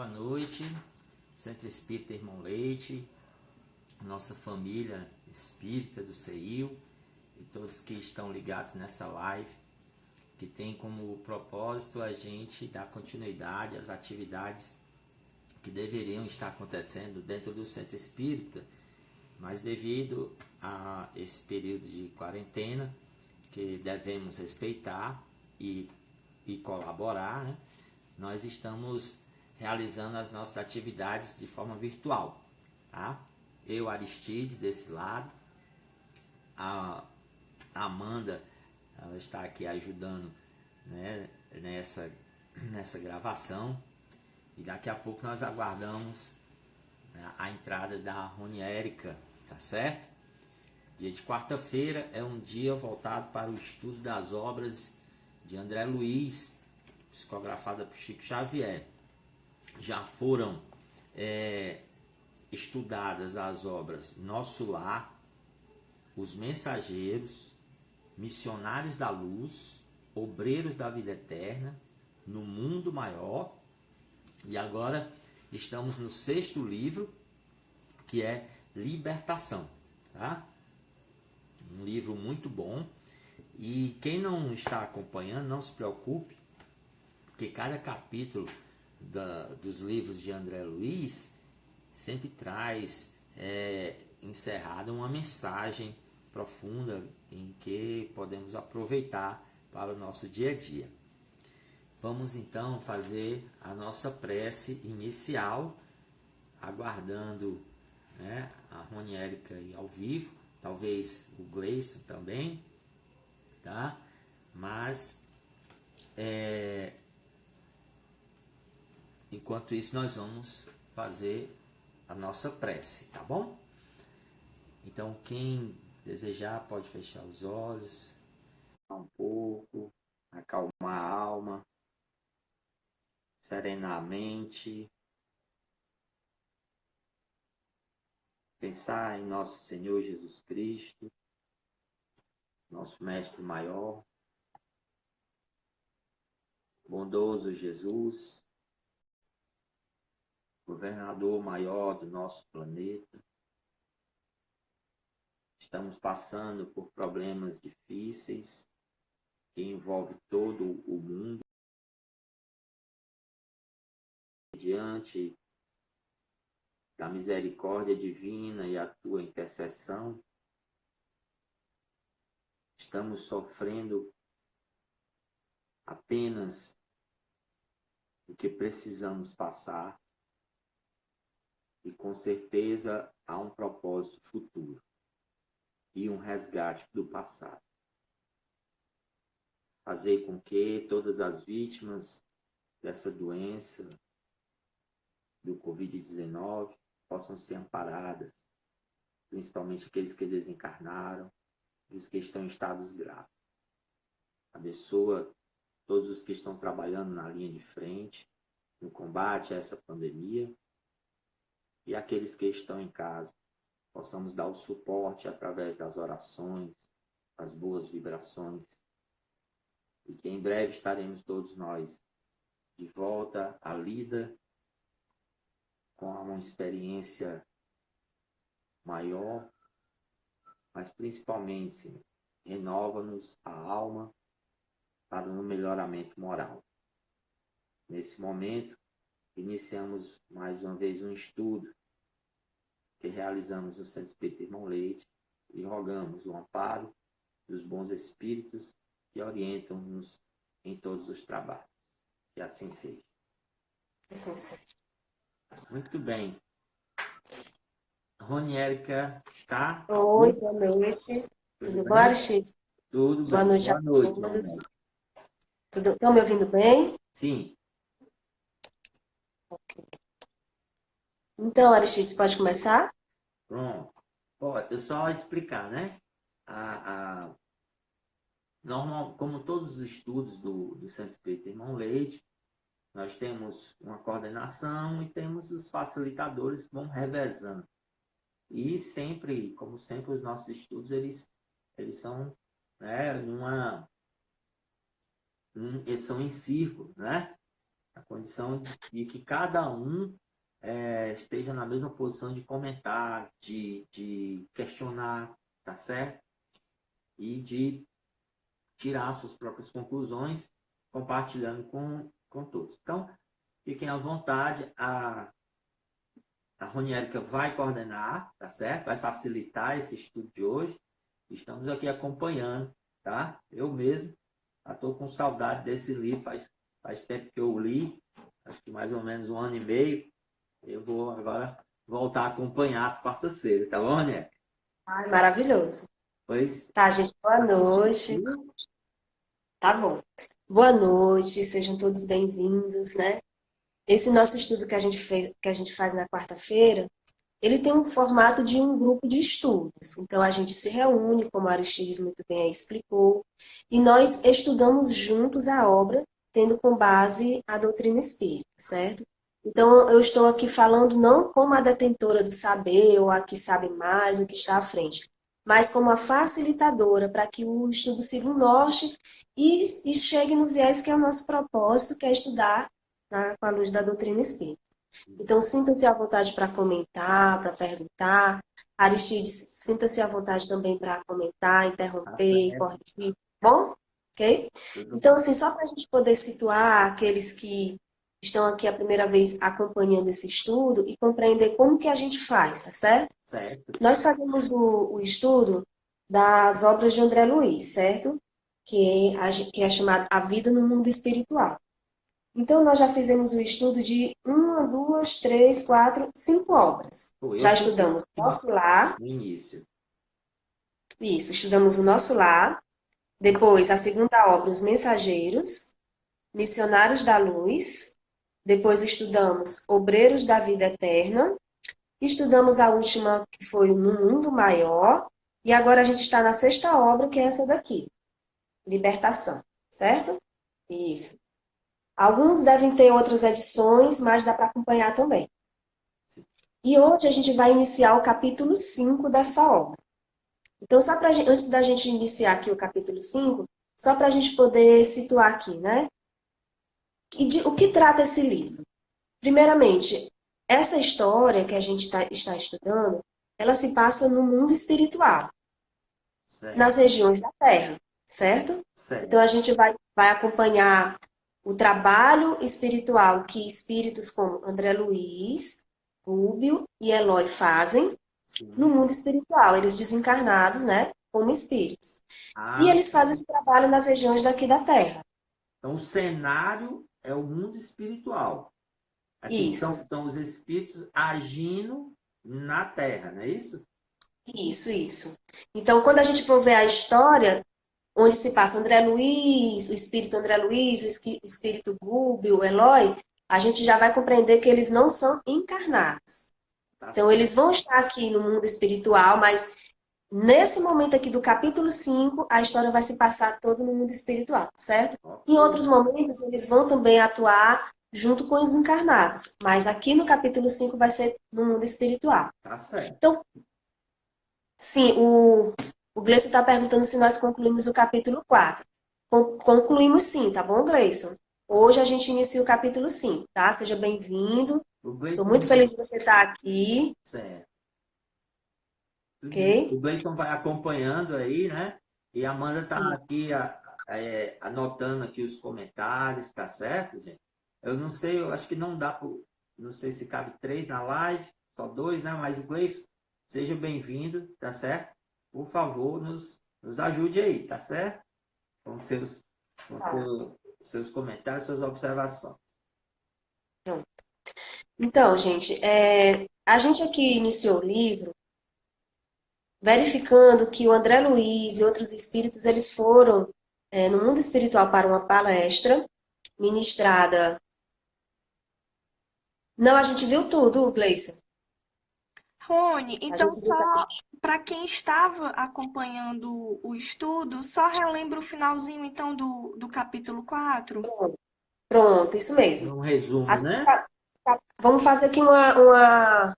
noite, Centro Espírita Irmão Leite, nossa família espírita do CEIU e todos que estão ligados nessa live, que tem como propósito a gente dar continuidade às atividades que deveriam estar acontecendo dentro do Centro Espírita, mas devido a esse período de quarentena, que devemos respeitar e colaborar, né? Nós estamos realizando as nossas atividades de forma virtual, tá? Eu, Aristides, desse lado, a Amanda, ela está aqui ajudando, né, nessa gravação, e daqui a pouco nós aguardamos, né, a entrada da Rony Érica, tá certo? Dia de quarta-feira é um dia voltado para o estudo das obras de André Luiz, psicografada por Chico Xavier. Já foram estudadas as obras Nosso Lar, Os Mensageiros, Missionários da Luz, Obreiros da Vida Eterna, No Mundo Maior, e agora estamos no 6º livro, que é Libertação, tá? Um livro muito bom, e quem não está acompanhando, não se preocupe, porque cada capítulo dos livros de André Luiz sempre traz encerrada uma mensagem profunda em que podemos aproveitar para o nosso dia a dia. Vamos então fazer a nossa prece inicial, aguardando, né, a Rony Érica ao vivo, talvez o Gleison também, tá? Mas enquanto isso nós vamos fazer a nossa prece, tá bom? Então quem desejar pode fechar os olhos um pouco, acalmar a alma, serenar a mente, pensar em nosso Senhor Jesus Cristo, nosso Mestre Maior, bondoso Jesus, governador maior do nosso planeta. Estamos passando por problemas difíceis que envolvem todo o mundo. Diante da misericórdia divina e a tua intercessão, estamos sofrendo apenas o que precisamos passar, e com certeza há um propósito futuro e um resgate do passado. Fazer com que todas as vítimas dessa doença, do Covid-19, possam ser amparadas, principalmente aqueles que desencarnaram e os que estão em estados graves. Abençoa todos os que estão trabalhando na linha de frente, no combate a essa pandemia, e aqueles que estão em casa, possamos dar o suporte através das orações, das boas vibrações, e que em breve estaremos todos nós de volta à lida, com uma experiência maior, mas principalmente, Senhor, renova-nos a alma para um melhoramento moral. Nesse momento, iniciamos mais uma vez um estudo que realizamos no Centro Espírita Irmão Leite e rogamos o amparo dos bons espíritos que orientam-nos em todos os trabalhos. Que assim seja. Muito bem. Rony Érica está? Oi, boa noite. Tudo bom, Aristides? Tudo bem. Boa noite a todos. Estão me ouvindo bem? Sim. Ok. Então, Aristides, pode começar? Pronto. Pode, eu só explicar, né? Normal, como todos os estudos do Centro Espírita Irmão Leite, nós temos uma coordenação e temos os facilitadores que vão revezando. E sempre, como sempre, os nossos estudos, eles são, né, eles são em círculo, né? A condição de que cada um esteja na mesma posição de comentar, de questionar, tá certo? E de tirar suas próprias conclusões, compartilhando com todos. Então, fiquem à vontade. A Roniérica vai coordenar, tá certo? Vai facilitar esse estudo de hoje. Estamos aqui acompanhando, tá? Eu mesmo estou com saudade desse livro, faz tempo que eu li, acho que mais ou menos 1 ano e meio. Eu vou agora voltar a acompanhar as quartas-feiras, tá bom, Roniérica? Ai, maravilhoso. Pois. Tá, gente, boa noite. Tá bom. Boa noite, sejam todos bem-vindos, né? Esse nosso estudo que a gente fez, que a gente faz na quarta-feira, ele tem um formato de um grupo de estudos. Então, a gente se reúne, como a Aristides muito bem aí explicou, e nós estudamos juntos a obra, tendo como base a doutrina espírita, certo? Então, eu estou aqui falando não como a detentora do saber, ou a que sabe mais, ou que está à frente, mas como a facilitadora para que o estudo siga um norte e chegue no viés que é o nosso propósito, que é estudar com a luz da doutrina espírita. Então, sinta-se à vontade para comentar, para perguntar. Aristides, sinta-se à vontade também para comentar, interromper, corrigir. Bom? Ok? Então, assim, só para a gente poder situar aqueles que estão aqui a primeira vez acompanhando esse estudo e compreender como que a gente faz, tá certo? Certo. Nós fazemos o estudo das obras de André Luiz, certo? Que é chamado A Vida no Mundo Espiritual. Então, nós já fizemos o estudo de 5 obras. Já estudamos o Nosso Lar. No início. Isso, estudamos o Nosso Lar. Depois, a segunda obra, Os Mensageiros, Missionários da Luz. Depois, estudamos Obreiros da Vida Eterna. Estudamos a última, que foi No Mundo Maior. E agora a gente está na sexta obra, que é essa daqui. Libertação, certo? Isso. Alguns devem ter outras edições, mas dá para acompanhar também. E hoje a gente vai iniciar o capítulo 5 dessa obra. Então, só para antes da gente iniciar aqui o capítulo 5, só para a gente poder situar aqui, né? O que trata esse livro? Primeiramente, essa história que a gente está estudando, ela se passa no mundo espiritual, nas regiões da Terra, certo? Então, a gente vai acompanhar o trabalho espiritual que espíritos como André Luiz, Rúbio e Eloy fazem no mundo espiritual. Eles desencarnados, né, como espíritos. E eles fazem esse trabalho nas regiões daqui da Terra. Então, o cenário é o mundo espiritual. Aqui isso. Estão os espíritos agindo na Terra, não é isso? Isso. Então, quando a gente for ver a história, onde se passa André Luiz, o espírito André Luiz, o espírito Rúbio, o Eloy, a gente já vai compreender que eles não são encarnados. Então, eles vão estar aqui no mundo espiritual, mas nesse momento aqui do capítulo 5, a história vai se passar toda no mundo espiritual, certo? Em outros momentos, eles vão também atuar junto com os encarnados, mas aqui no capítulo 5 vai ser no mundo espiritual. Tá certo. Então, sim, o Gleison está perguntando se nós concluímos o capítulo 4. Concluímos sim, tá bom, Gleison? Hoje a gente inicia o capítulo 5, tá? Seja bem-vindo. Estou muito feliz de você estar aqui. Certo. Ok? O Gleison vai acompanhando aí, né? E a Amanda está aqui anotando aqui os comentários, tá certo, gente? Eu não sei, eu acho que não dá para... Não sei se cabe 3 na live, só 2, né? Mas o Gleison, seja bem-vindo, tá certo? Por favor, nos ajude aí, tá certo? Com seus comentários, suas observações. Pronto. Então, gente, a gente aqui iniciou o livro verificando que o André Luiz e outros espíritos, eles foram no mundo espiritual para uma palestra ministrada. Não, a gente viu tudo, Gleison. Rony, então só para quem estava acompanhando o estudo, só relembra o finalzinho então do capítulo 4? Pronto, isso mesmo. Um resumo, né? Vamos fazer aqui uma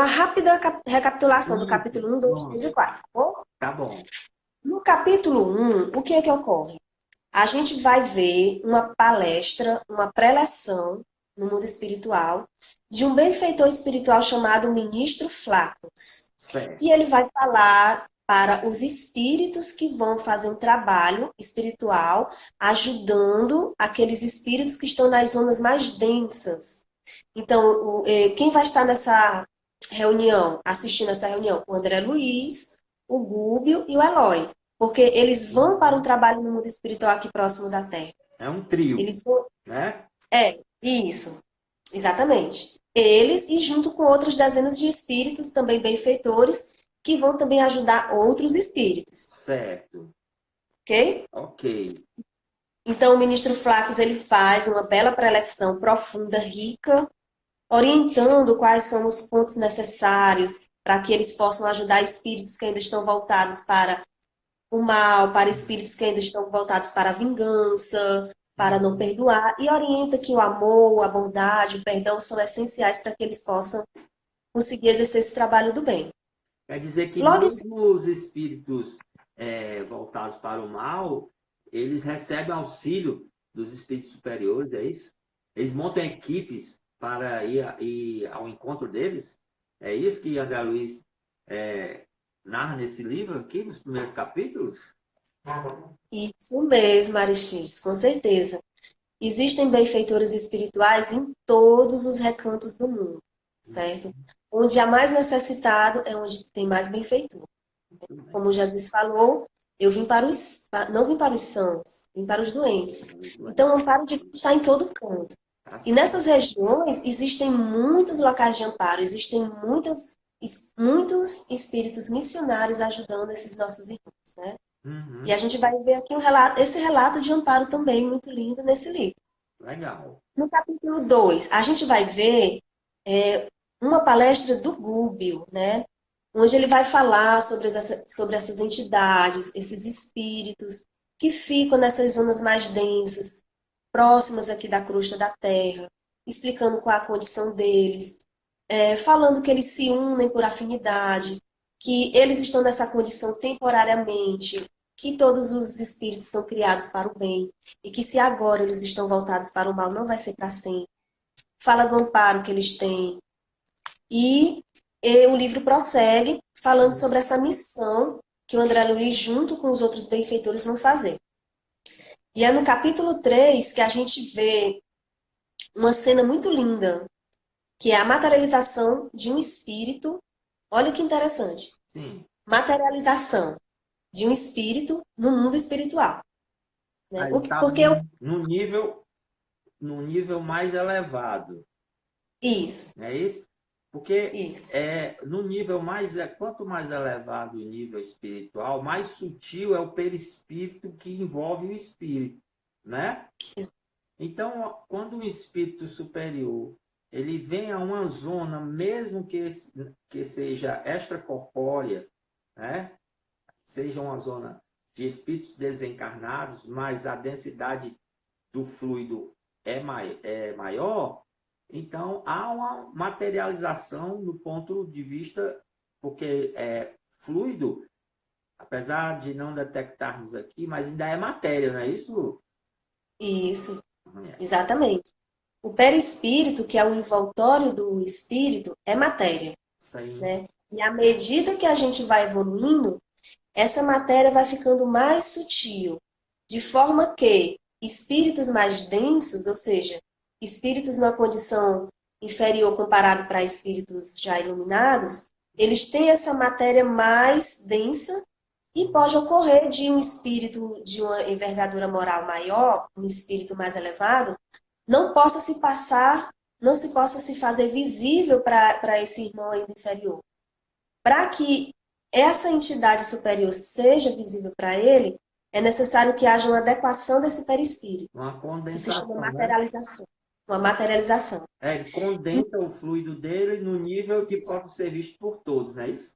rápida recapitulação do capítulo 1, 2, 3 e 4, tá bom? Tá bom. No capítulo 1, o que é que ocorre? a gente vai ver uma palestra, uma preleção no mundo espiritual de um benfeitor espiritual chamado Ministro Flacos. Certo. E ele vai falar para os espíritos que vão fazer um trabalho espiritual, ajudando aqueles espíritos que estão nas zonas mais densas. Então, quem vai estar nessa reunião, assistindo essa reunião? O André Luiz, o Gúbio e o Eloy. Porque eles vão para um trabalho no mundo espiritual aqui próximo da Terra. É um trio, Eles vão... né? Isso. Exatamente. Eles e junto com outras dezenas de espíritos, também benfeitores, que vão também ajudar outros espíritos. Certo. Ok? Ok. Então, o ministro Flacos, ele faz uma bela preleção profunda, rica, orientando quais são os pontos necessários para que eles possam ajudar espíritos que ainda estão voltados para o mal, para espíritos que ainda estão voltados para a vingança, para não perdoar, e orienta que o amor, a bondade, o perdão são essenciais para que eles possam conseguir exercer esse trabalho do bem. Quer dizer que Logo mesmo os espíritos voltados para o mal, eles recebem auxílio dos espíritos superiores, é isso? Eles montam equipes para ir ao encontro deles? É isso que André Luiz narra nesse livro aqui, nos primeiros capítulos? Isso mesmo, Aristides, com certeza. Existem benfeitores espirituais em todos os recantos do mundo, certo? Onde há mais necessitado é onde tem mais benfeitor. Como Jesus falou, eu vim não vim para os sãos, vim para os doentes. Então, o amparo de Deus está em todo canto. E nessas regiões existem muitos locais de amparo, existem muitos espíritos missionários ajudando esses nossos irmãos, né? Uhum. E a gente vai ver aqui esse relato de amparo também muito lindo nesse livro. Legal. No capítulo 2, a gente vai ver uma palestra do Gúbio, né? Onde ele vai falar sobre essas entidades, esses espíritos que ficam nessas zonas mais densas, próximas aqui da crosta da Terra, explicando qual a condição deles, falando que eles se unem por afinidade, que eles estão nessa condição temporariamente, que todos os espíritos são criados para o bem, e que se agora eles estão voltados para o mal, não vai ser para sempre. Fala do amparo que eles têm. E o livro prossegue falando sobre essa missão que o André Luiz, junto com os outros benfeitores, vão fazer. E é no capítulo 3 que a gente vê uma cena muito linda, que é a materialização de um espírito. Olha que interessante. Sim. Materialização de um espírito no mundo espiritual. Né? Porque no nível mais elevado. Isso. Não é isso? Porque Isso. no nível quanto mais elevado o nível espiritual, mais sutil é o perispírito que envolve o espírito, né? Isso. Então, quando um espírito superior ele vem a uma zona, mesmo que seja extracorpórea, né? Seja uma zona de espíritos desencarnados, mas a densidade do fluido é maior, então há uma materialização do ponto de vista, porque fluido, apesar de não detectarmos aqui, mas ainda é matéria, não é isso? Isso, exatamente. O perispírito, que é o envoltório do espírito, é matéria. Sim. Né? E à medida que a gente vai evoluindo, essa matéria vai ficando mais sutil, de forma que espíritos mais densos, ou seja, espíritos numa condição inferior comparado para espíritos já iluminados, eles têm essa matéria mais densa e pode ocorrer de um espírito de uma envergadura moral maior, um espírito mais elevado, não se possa se fazer visível para esse irmão ainda inferior. Para que essa entidade superior seja visível para ele, é necessário que haja uma adequação desse perispírito. Uma condensação, que se chama materialização. Né? Uma materialização. Ele condensa o fluido dele no nível que pode ser visto por todos, não é isso?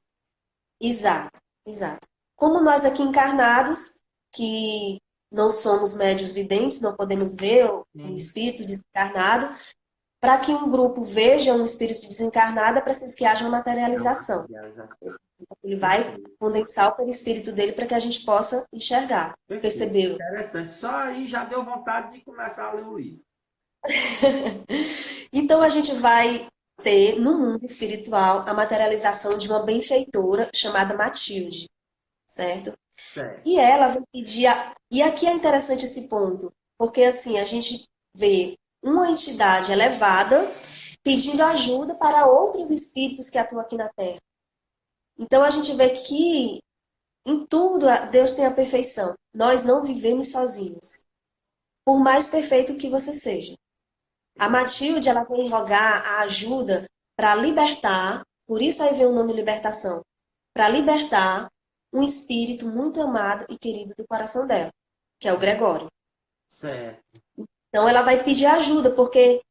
Exato, exato. Como nós aqui encarnados, que não somos médios videntes, não podemos ver o espírito desencarnado, para que um grupo veja um espírito desencarnado, é preciso que haja uma materialização. Ele vai condensar o perispírito dele para que a gente possa enxergar, percebê-lo. Interessante. Só aí já deu vontade de começar a ler o livro. Então, a gente vai ter, no mundo espiritual, a materialização de uma benfeitora chamada Matilde, certo? Certo. E ela vai pedir... E aqui é interessante esse ponto, porque assim, a gente vê uma entidade elevada pedindo ajuda para outros espíritos que atuam aqui na Terra. Então, a gente vê que em tudo Deus tem a perfeição. Nós não vivemos sozinhos, por mais perfeito que você seja. A Matilde, ela vem rogar a ajuda para libertar, por isso aí vem o nome libertação, para libertar um espírito muito amado e querido do coração dela, que é o Gregório. Certo. Então, ela vai pedir ajuda, porque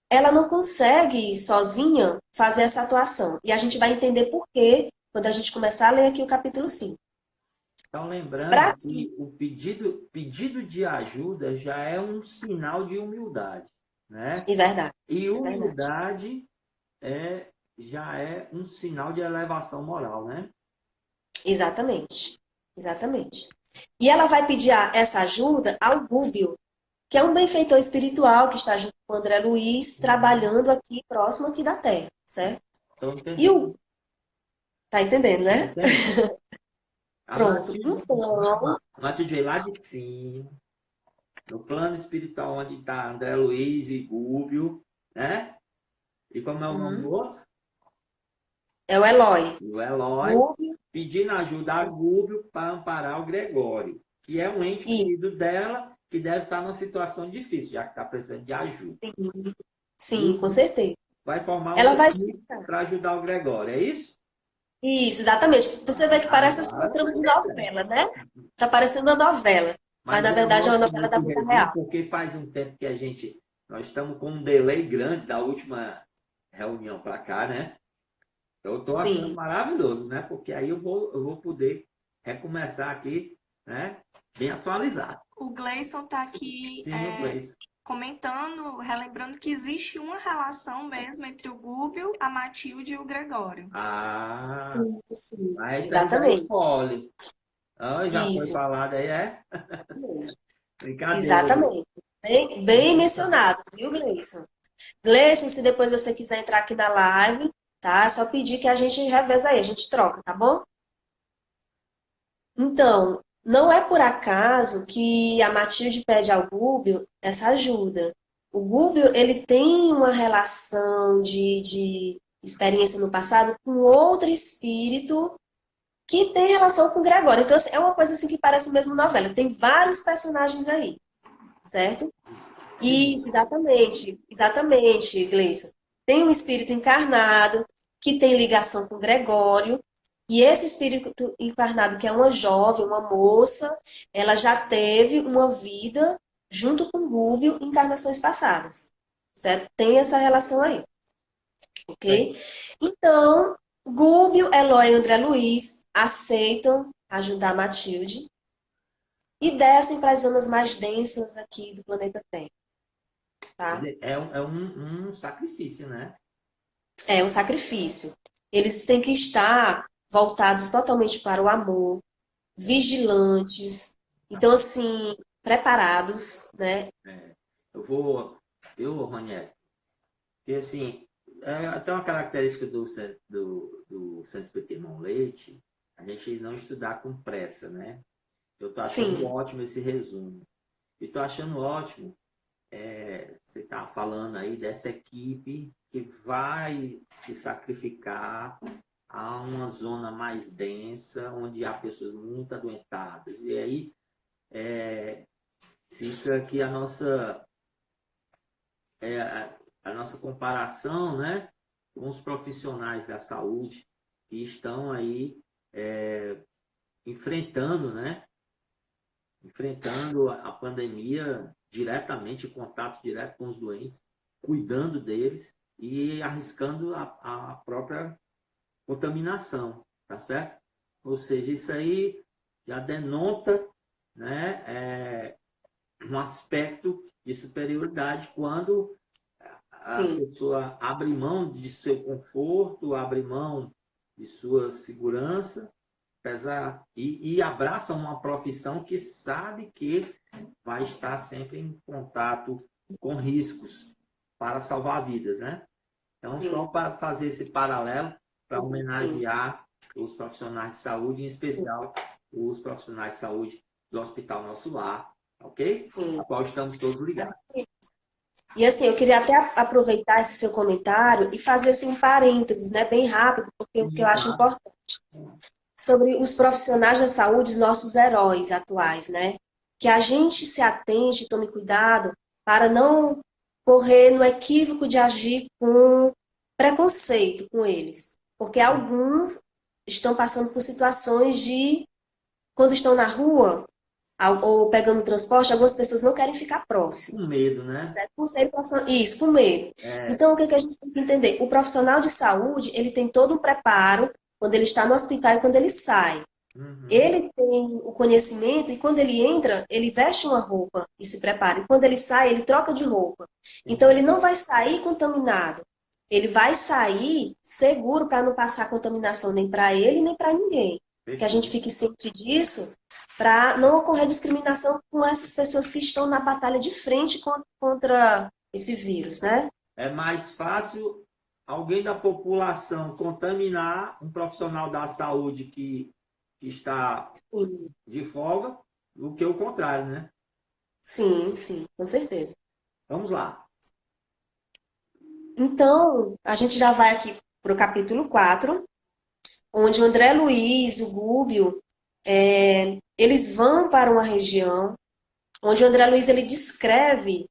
ela não consegue sozinha fazer essa atuação. E a gente vai entender por quê quando a gente começar a ler aqui o capítulo 5. Então, lembrando que o pedido de ajuda já é um sinal de humildade, né? É verdade. E humildade já é um sinal de elevação moral, né? Exatamente. Exatamente. E ela vai pedir essa ajuda ao Gúbio, que é um benfeitor espiritual que está junto com o André Luiz, trabalhando aqui, próximo aqui da Terra, certo? E o... Tá entendendo, né? Entendendo. Pronto. Então... Matilde veio lá de cima, no plano espiritual onde está André Luiz e Gúbio, né? E como é o nome do outro? É o Eloy. O Eloy, pedindo ajuda a Gúbio para amparar o Gregório, que é um ente querido dela, que deve estar numa situação difícil, já que está precisando de ajuda. Sim, com certeza. Vai formar ela vai para ajudar o Gregório, é isso? Isso, exatamente. Você vê que parece assim uma trama de novela, né? Tá parecendo uma novela. Mas na verdade é uma novela da vida real. Porque faz um tempo que nós estamos com um delay grande da última reunião para cá, né? Eu estou achando maravilhoso, né? Porque aí eu vou poder recomeçar aqui, né? Bem atualizado. O Gleison está aqui comentando, relembrando que existe uma relação mesmo entre o Gúbio, a Matilde e o Gregório. Ah, sim. mas Exatamente. Já foi falado aí, é? Brincadeira. Exatamente. Bem mencionado, viu, Gleison? Gleison, se depois você quiser entrar aqui na live, tá? É só pedir que a gente reveza aí, a gente troca, tá bom? Então, não é por acaso que a Matilde pede ao Gúbio essa ajuda. O Gúbio, ele tem uma relação de experiência no passado com outro espírito que tem relação com o Gregório. Então, é uma coisa assim que parece mesmo novela. Tem vários personagens aí, certo? Isso, exatamente, Gleison. Tem um espírito encarnado que tem ligação com o Gregório, e esse espírito encarnado, que é uma jovem, uma moça, ela já teve uma vida junto com o Gúbio em encarnações passadas, certo? Tem essa relação aí, ok? Então, Gúbio, Eloy e André Luiz aceitam ajudar a Matilde e descem para as zonas mais densas aqui do planeta Terra. Tá? É um sacrifício, né? É um sacrifício. Eles têm que estar voltados totalmente para o amor, vigilantes, então, assim, preparados, né? Ronieri, porque assim, até uma característica do Centro Espírita Irmão Leite, a gente não estudar com pressa, né? Eu tô achando ótimo esse resumo. E tô achando ótimo, você tá falando aí dessa equipe que vai se sacrificar a uma zona mais densa, onde há pessoas muito adoentadas. E aí fica aqui a nossa comparação, né, com os profissionais da saúde que estão aí enfrentando a pandemia diretamente, em contato direto com os doentes, cuidando deles e arriscando a própria contaminação, tá certo? Ou seja, isso aí já denota, né, um aspecto de superioridade quando a sim, pessoa abre mão de seu conforto, abre mão de sua segurança, e abraça uma profissão que sabe que vai estar sempre em contato com riscos para salvar vidas, né? Então, só sim, para fazer esse paralelo, para sim, homenagear os profissionais de saúde, em especial os profissionais de saúde do Hospital Nosso Lar, ok? sim. A qual estamos todos ligados. E assim, eu queria até aproveitar esse seu comentário e fazer assim, um parênteses, né, bem rápido, porque o que eu Sim, acho claro. importante. Sobre os profissionais da saúde, os nossos heróis atuais, né? Que a gente se atente, tome cuidado para não correr no equívoco de agir com preconceito com eles. Porque alguns estão passando por situações de, quando estão na rua ou pegando transporte, algumas pessoas não querem ficar próximas. Com medo, né? Certo? Por ser profissional. Isso, com medo. Então, o que que a gente tem que entender? O profissional de saúde, ele tem todo um preparo quando ele está no hospital e quando ele sai. Uhum. Ele tem o conhecimento e quando ele entra, ele veste uma roupa e se prepara. E quando ele sai, ele troca de roupa. Então, Sim. ele não vai sair contaminado. Ele vai sair seguro para não passar contaminação nem para ele, nem para ninguém. Que a gente Perfeito. fique ciente disso para não ocorrer discriminação com essas pessoas que estão na batalha de frente contra esse vírus, né? É mais fácil alguém da população contaminar um profissional da saúde que está Sim, de folga do que o contrário, né? sim, sim, com certeza. Vamos lá. Então, a gente já vai aqui para o capítulo 4, onde o André Luiz, o Gúbio, eles vão para uma região onde o André Luiz ele descreve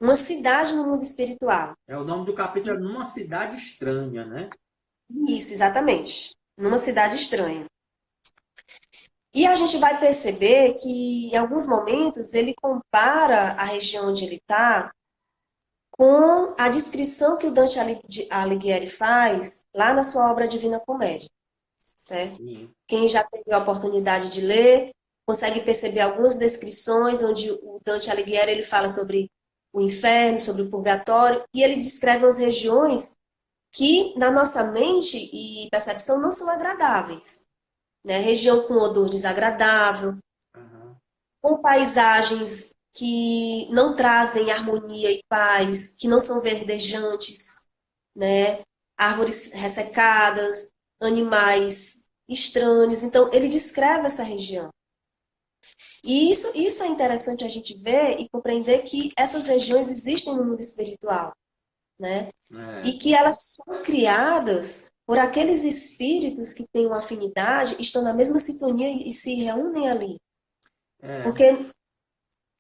uma cidade no mundo espiritual. É o nome do capítulo é Numa Cidade Estranha, né? Isso, exatamente. Numa cidade estranha. E a gente vai perceber que, em alguns momentos, ele compara a região onde ele está com a descrição que o Dante Alighieri faz lá na sua obra Divina Comédia, certo? Sim. Quem já teve a oportunidade de ler, consegue perceber algumas descrições onde o Dante Alighieri ele fala sobre o inferno, sobre o purgatório, e ele descreve as regiões que, na nossa mente e percepção, não são agradáveis. Né? Região com odor desagradável, Uhum. com paisagens que não trazem harmonia e paz, que não são verdejantes, né? Árvores ressecadas, animais estranhos. Então, ele descreve essa região. E isso é interessante a gente ver e compreender que essas regiões existem no mundo espiritual, né? E É, que elas são criadas por aqueles espíritos que têm uma afinidade, estão na mesma sintonia e se reúnem ali. é, Porque,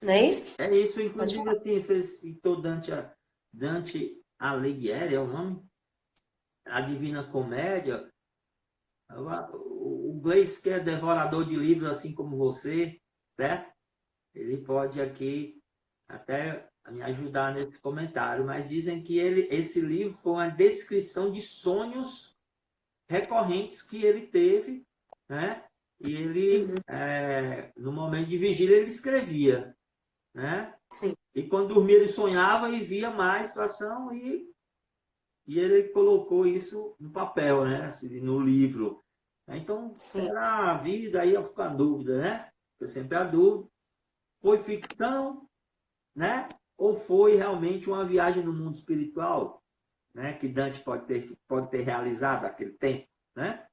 não é isso? é isso. Pode Inclusive, falar. assim, você citou Dante Alighieri, é o nome? A Divina Comédia. O Gleice, que é devorador de livros, assim como você, certo? Ele pode aqui até me ajudar nesse comentário, mas dizem que esse livro foi uma descrição de sonhos recorrentes que ele teve, né? E ele, Uhum, no momento de vigília, ele escrevia, né? sim, E quando dormia, ele sonhava e via mais situação e ele colocou isso no papel, né? Assim, no livro. Então, sim. era a vida, aí fica a dúvida, né? Eu sempre a dúvida. Foi ficção, né? Ou foi realmente uma viagem no mundo espiritual, né? Que Dante pode ter realizado naquele tempo, né?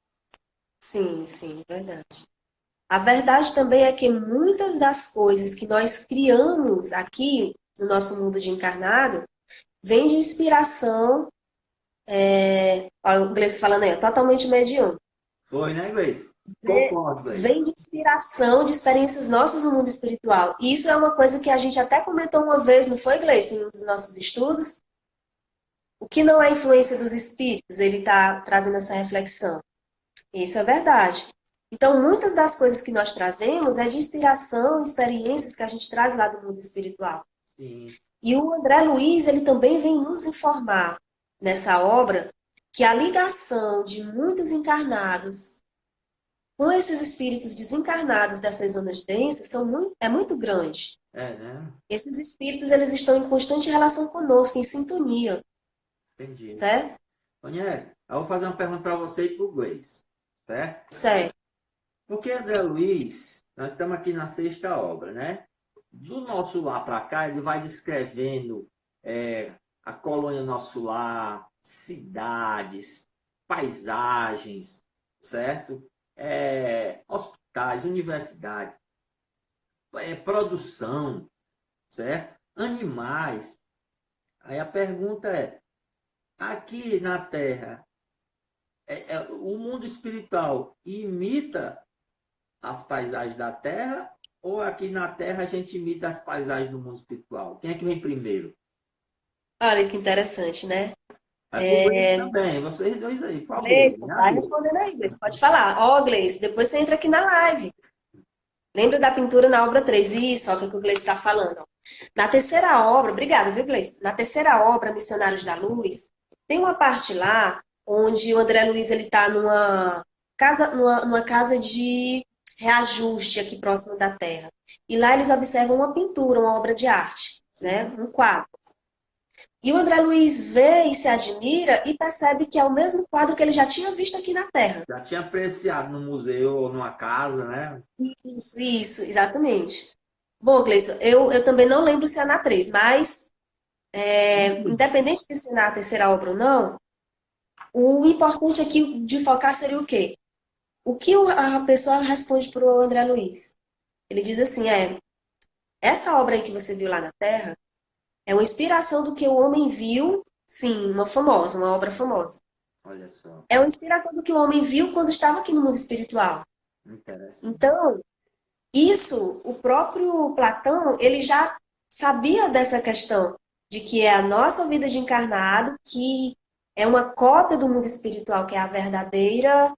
Sim, sim, verdade. A verdade também é que muitas das coisas que nós criamos aqui no nosso mundo de encarnado vem de inspiração, ó, o inglês falando aí, totalmente mediúnico. Foi, né, Gleice? Concordo, Gleice. Vem de inspiração de experiências nossas no mundo espiritual. E isso é uma coisa que a gente até comentou uma vez, não foi, Gleice, em um dos nossos estudos? O que não é influência dos espíritos, ele está trazendo essa reflexão. Isso é verdade. Então, muitas das coisas que nós trazemos é de inspiração, experiências que a gente traz lá do mundo espiritual. Sim. E o André Luiz, ele também vem nos informar nessa obra que a ligação de muitos encarnados com esses espíritos desencarnados dessas zonas densas é muito grande. É, né? Esses espíritos, eles estão em constante relação conosco, em sintonia, Entendi. certo? Daniel, eu vou fazer uma pergunta para você e para o Gleice, certo? Certo. Porque André Luiz, nós estamos aqui na sexta obra, né? Do nosso lar para cá, ele vai descrevendo a colônia Nosso Lar, cidades, paisagens, certo? Hospitais, universidade, produção, certo? Animais. Aí a pergunta é, aqui na Terra, o mundo espiritual imita as paisagens da Terra ou aqui na Terra a gente imita as paisagens do mundo espiritual? Quem é que vem primeiro? Olha que interessante, né? Vai pro Gleice também, vocês dois aí, por favor, Gleice, me vai ajuda. respondendo aí, Gleice, pode falar. Ó, Gleice, depois você entra aqui na live. Lembra da pintura na obra 3? Isso, ó, que o Gleice está falando. Ó. Na terceira obra, obrigada, viu, Gleice? Na terceira obra, Missionários da Luz, tem uma parte lá onde o André Luiz ele está numa casa de reajuste aqui próximo da Terra. E lá eles observam uma pintura, uma obra de arte, né? Sim, Um quadro. E o André Luiz vê e se admira e percebe que é o mesmo quadro que ele já tinha visto aqui na Terra. já tinha apreciado no museu ou numa casa, né? Isso, exatamente. Bom, Gleison, eu também não lembro se é na 3, mas independente de ser na terceira obra ou não, o importante aqui de focar seria o quê? O que a pessoa responde para o André Luiz? Ele diz assim, essa obra aí que você viu lá na Terra é uma inspiração do que o homem viu, sim, uma obra famosa. Olha só, É uma inspiração do que o homem viu quando estava aqui no mundo espiritual. interessante. Então, isso, o próprio Platão, ele já sabia dessa questão, de que é a nossa vida de encarnado, que é uma cópia do mundo espiritual, que é a verdadeira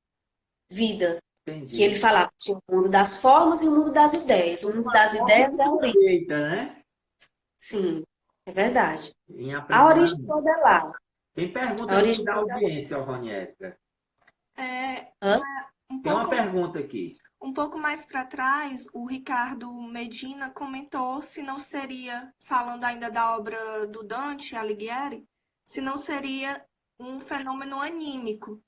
vida. Que ele Entendi. falava, tinha o mundo das formas e o mundo das ideias. O mundo Uma das cópia ideias é a origem. perfeita, né? Sim, é verdade. Em A origem aprimoramento. toda é lá. Tem A pergunta aqui origem da toda é lá. audiência, Ronieta. É, Hã? um Tem uma pouco, pergunta aqui. um pouco mais para trás, o Ricardo Medina comentou se não seria, falando ainda da obra do Dante Alighieri, se não seria um fenômeno anímico,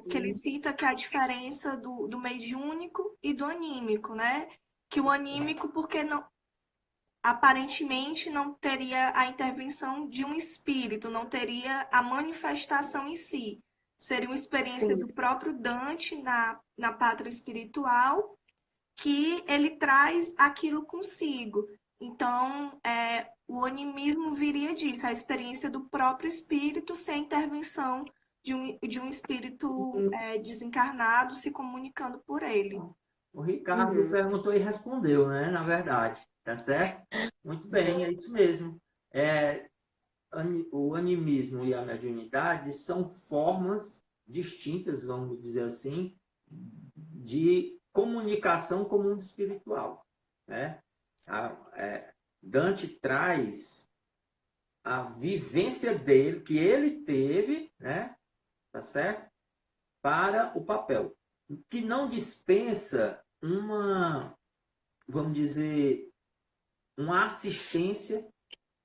que ele cita que é a diferença do mediúnico e do anímico, né? Que o anímico, porque não, aparentemente não teria a intervenção de um espírito, não teria a manifestação em si. Seria uma experiência Sim, do próprio Dante na pátria espiritual, que ele traz aquilo consigo. Então, o animismo viria disso, a experiência do próprio espírito sem a intervenção de um espírito desencarnado se comunicando por ele. O Ricardo perguntou e respondeu, né? Na verdade, tá certo? Muito bem, é isso mesmo. É, o animismo e a mediunidade são formas distintas, vamos dizer assim, de comunicação com o mundo espiritual, né? Dante traz a vivência dele, que ele teve, né? Tá certo? Para o papel, que não dispensa vamos dizer, uma assistência,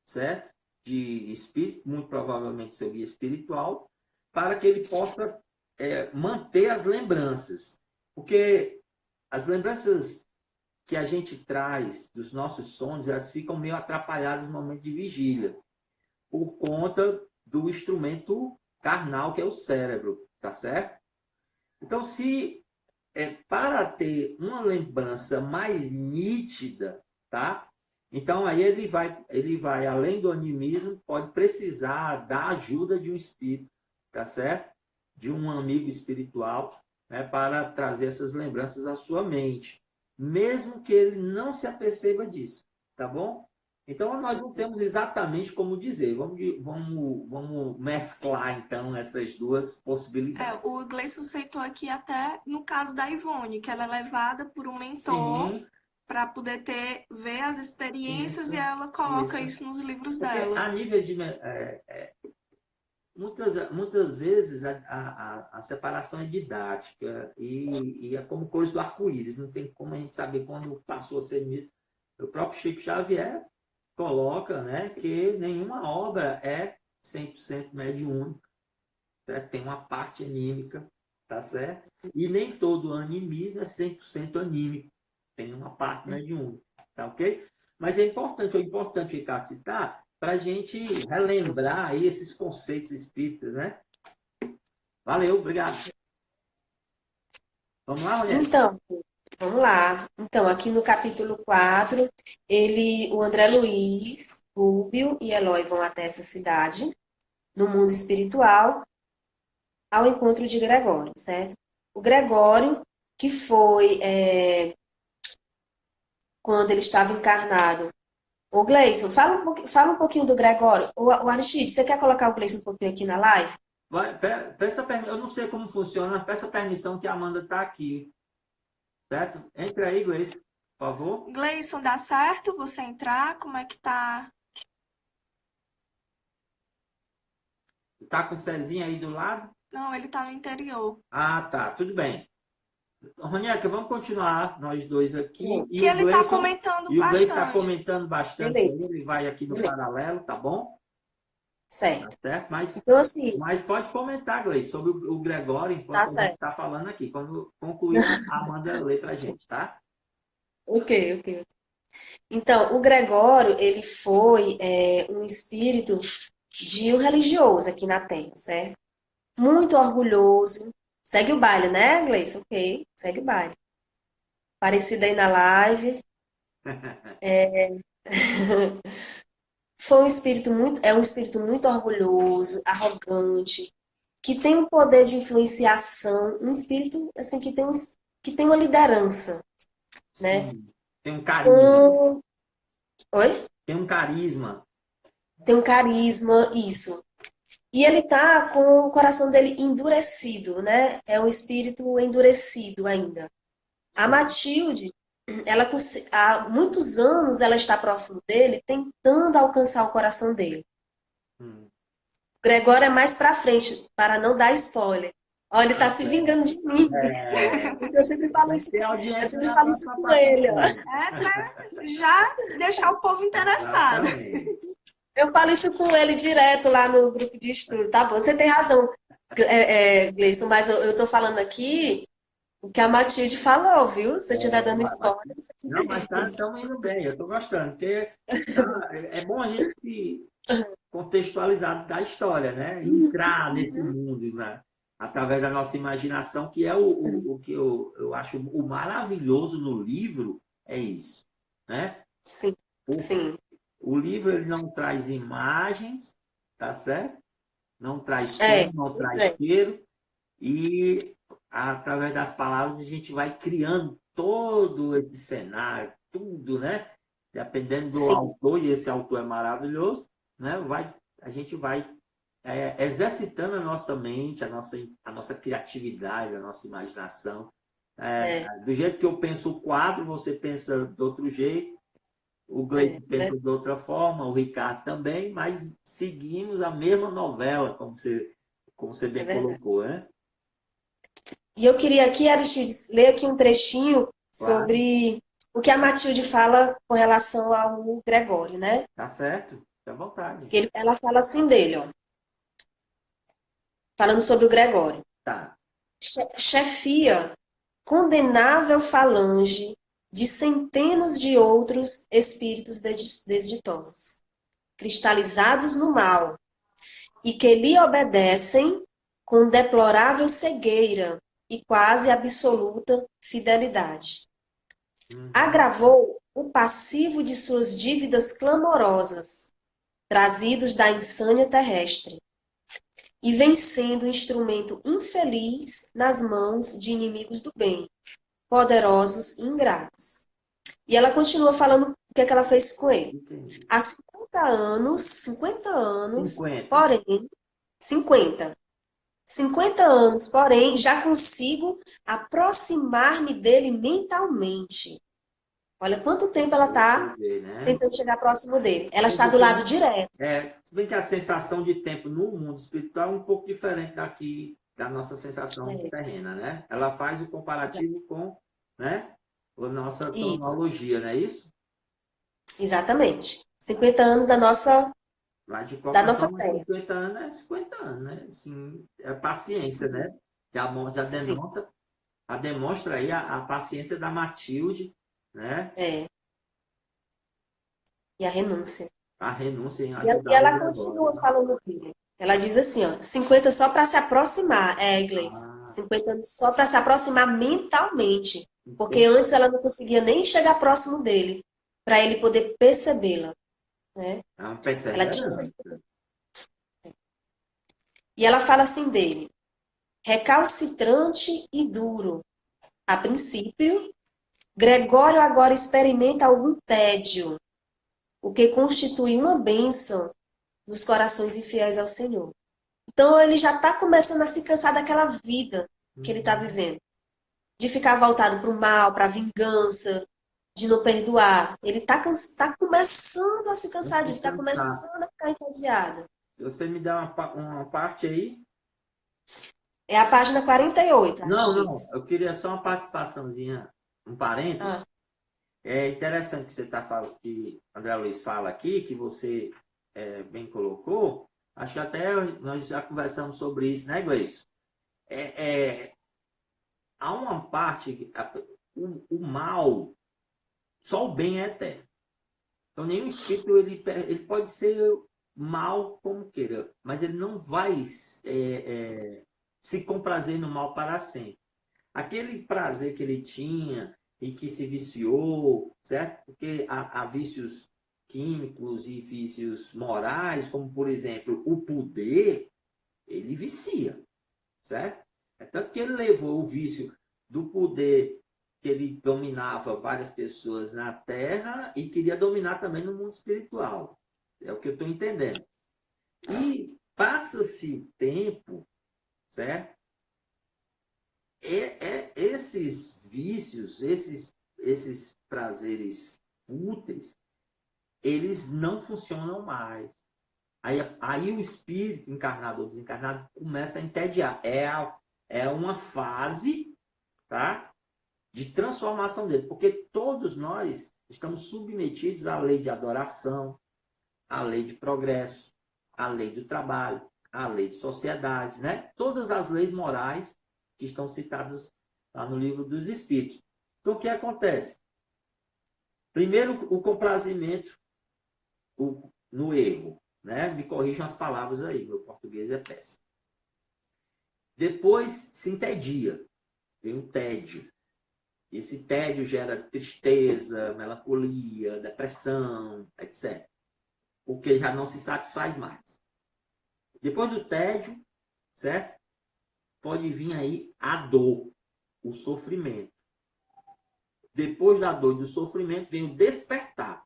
certo? De espírito, muito provavelmente seu guia espiritual, para que ele possa manter as lembranças. Porque as lembranças que a gente traz dos nossos sonhos, elas ficam meio atrapalhadas no momento de vigília, por conta do instrumento carnal, que é o cérebro, tá certo? Então, se para ter uma lembrança mais nítida, tá? Então aí ele vai além do animismo, pode precisar da ajuda de um espírito, tá certo? De um amigo espiritual, né, para trazer essas lembranças à sua mente, mesmo que ele não se aperceba disso, tá bom? Então nós não temos exatamente como dizer. Vamos mesclar então essas duas possibilidades. O Gleison citou aqui até no caso da Ivone, que ela é levada por um mentor Sim, para poder ver as experiências isso, e ela coloca isso. isso nos livros Porque dela. a níveis de. Muitas vezes a separação é didática e é como cores do arco-íris. Não tem como a gente saber quando passou a ser O próprio Chico Xavier coloca, né, que nenhuma obra é 100% mediúnica, certo? Tem uma parte anímica, tá certo? E nem todo animismo é 100% anímico. Tem uma parte mediúnica, tá ok? Mas é importante, Ricardo, citar para a gente relembrar aí esses conceitos espíritas, né? Valeu, obrigado. Vamos lá, Rogério? Então, vamos lá. Então, aqui no capítulo 4, o André Luiz, Rúbio e Eloy vão até essa cidade, no mundo espiritual, ao encontro de Gregório, certo? O Gregório, que foi, quando ele estava encarnado. Ô, Gleison, fala um pouquinho do Gregório. O Aristide, você quer colocar o Gleison um pouquinho aqui na live? Eu não sei como funciona, peça permissão que a Amanda está aqui, certo? Entre aí, Gleice, por favor. Gleison, dá certo você entrar? Como é que tá? Tá com o Cezinha aí do lado? Não, ele tá no interior. Ah, tá, tudo bem. Ronieca, vamos continuar nós dois aqui. Que ele tá comentando e o Gleice está bastante. comentando bastante. Beleza. Ele vai aqui no Beleza. paralelo, tá bom? Certo. Tá certo? Então, assim, Mas pode comentar, Gleice, sobre o Gregório, enquanto tá a gente certo. está falando aqui. Quando concluir, a Amanda lê pra gente, tá? Ok. Então, o Gregório, ele foi um espírito de um religioso aqui na Terra, certo? Muito orgulhoso. Segue o baile, né, Gleice? Ok, segue o baile. Aparecido aí na live. É um espírito muito orgulhoso, arrogante, que tem um poder de influenciação, um espírito assim que tem uma liderança, né? Sim. Tem um carisma. Oi? Tem um carisma. Tem um carisma, isso. E ele tá com o coração dele endurecido, né? É um espírito endurecido ainda. A Matilde, há muitos anos ela está próximo dele, tentando alcançar o coração dele. Hum. O Gregório é mais pra frente, para não dar spoiler. Olha, ele tá se vingando de mim. Porque eu sempre falo isso, com ele. Ó. É pra já deixar o povo interessado. Eu falo isso com ele direto lá no grupo de estudo. Tá bom, você tem razão, Gleison, mas eu tô falando aqui o que a Matilde falou, viu? Se eu estiver dando spoiler. Não, mas estamos indo bem, eu estou gostando, porque é bom a gente se contextualizar da história, né? Entrar nesse mundo, né? Através da nossa imaginação, que é o que eu acho o maravilhoso no livro, é isso, né? Sim, sim. O livro ele não traz imagens, tá certo? Não traz som, não traz cheiro, e através das palavras a gente vai criando todo esse cenário, tudo, né? Dependendo do autor, e esse autor é maravilhoso, né? A gente vai exercitando a nossa mente, a nossa criatividade, a nossa imaginação. Do jeito que eu penso o quadro, você pensa de outro jeito, o Gleice pensa de outra forma, o Ricardo também, mas seguimos a mesma novela, como você bem colocou, né? E eu queria aqui, Aristides, ler aqui um trechinho sobre o que a Matilde fala com relação ao Gregório, né? Tá certo, fica à vontade. Ela fala assim dele, ó. Falando sobre o Gregório. Tá. Chefia condenável falange de centenas de outros espíritos desditosos, cristalizados no mal, e que lhe obedecem com deplorável cegueira e quase absoluta fidelidade. Agravou o passivo de suas dívidas clamorosas, trazidos da insânia terrestre, e vem sendo um instrumento infeliz nas mãos de inimigos do bem, poderosos e ingratos. E ela continua falando o que ela fez com ele. Entendi. Há 50 anos, porém, 50 anos, porém, já consigo aproximar-me dele mentalmente. Olha quanto tempo ela está tentando chegar próximo dele. Ela está do lado direto. Se bem que a sensação de tempo no mundo espiritual é um pouco diferente daqui da nossa sensação terrena, né? Ela faz o comparativo com, né, a nossa cronologia, não é isso? Exatamente. 50 anos da nossa, Mas de da qualquer nossa forma, terra. 50 anos é 50 anos, né? Assim, é paciência, Sim, né? Já sim. demonstra aí a paciência da Matilde, né? É. E a renúncia. A renúncia em E ajudar o ela Gregório. continua falando aqui. Ela diz assim, ó, 50 só para se aproximar, inglês. Ah, 50 anos só para se aproximar mentalmente. Porque então, antes ela não conseguia nem chegar próximo dele, para ele poder percebê-la, né? é uma Ela tinha... perseverança. E ela fala assim dele, recalcitrante e duro. A princípio, Gregório agora experimenta algum tédio, o que constitui uma bênção nos corações infiéis ao Senhor. Então ele já está começando a se cansar daquela vida que ele está Uhum. vivendo, de ficar voltado para o mal, para a vingança, de não perdoar. Ele está começando a se Eu cansar vou disso, está cansar. começando a ficar entediado. Se você me dá uma parte aí. É a página 48, Não, Aristides. eu queria só uma participaçãozinha, um parênteses. Ah, É interessante que você está falando, que André Luiz fala aqui, que você bem colocou. Acho que até nós já conversamos sobre isso, né, Gleison? Há uma parte, o mal, só o bem é eterno. Então, nenhum espírito ele pode ser mal como queira, mas ele não vai se comprazer no mal para sempre. Aquele prazer que ele tinha e que se viciou, certo? Porque há vícios químicos e vícios morais, como, por exemplo, o poder, ele vicia, certo? É tanto que ele levou o vício do poder que ele dominava várias pessoas na Terra e queria dominar também no mundo espiritual. É o que eu estou entendendo. E passa-se o tempo, certo? Esses vícios, esses prazeres fúteis, eles não funcionam mais. Aí o espírito encarnado ou desencarnado começa a entediar. É uma fase, tá, de transformação dele, porque todos nós estamos submetidos à lei de adoração, à lei de progresso, à lei do trabalho, à lei de sociedade, né? Todas as leis morais que estão citadas lá no livro dos Espíritos. Então, o que acontece? Primeiro, o comprazimento no erro, né? Me corrijam as palavras aí, meu português é péssimo. Depois, se entedia. Vem o tédio. Esse tédio gera tristeza, melancolia, depressão, etc. Porque já não se satisfaz mais. Depois do tédio, certo? Pode vir aí a dor, o sofrimento. Depois da dor e do sofrimento vem o despertar.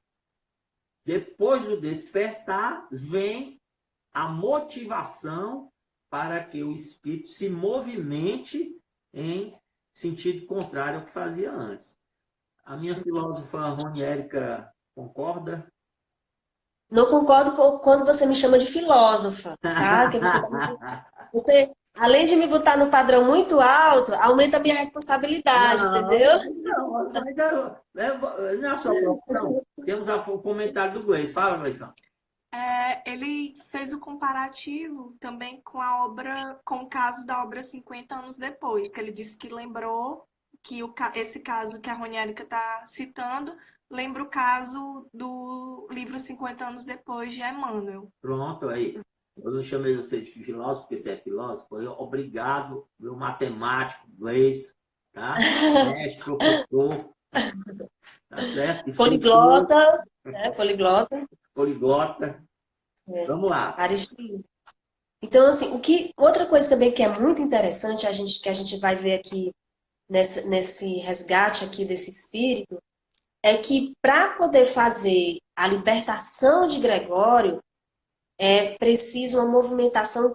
Depois do despertar vem a motivação para que o espírito se movimente em sentido contrário ao que fazia antes. A minha filósofa Rony Érica concorda? não concordo quando você me chama de filósofa, tá? Que você, além de me botar no padrão muito alto, aumenta a minha responsabilidade, entendeu? Não, mas não é a sua profissão. Temos o comentário do Gleison. Fala, Gleison. Ele fez o comparativo também com a obra, com o caso da obra 50 anos depois, que ele disse que lembrou que esse caso que a Roniérica está citando lembra o caso do livro 50 anos depois de Emmanuel. Pronto, aí. Eu não chamei você de filósofo, porque você é filósofo. Obrigado, meu matemático, Gleison, tá? Mestre, professor, tá certo? Escritor, Poliglota, né? Poliglota. poliglota. Vamos lá. Aristides. Então, assim, outra coisa também que é muito interessante, que a gente vai ver aqui nesse resgate aqui desse espírito, é que para poder fazer a libertação de Gregório, é preciso uma movimentação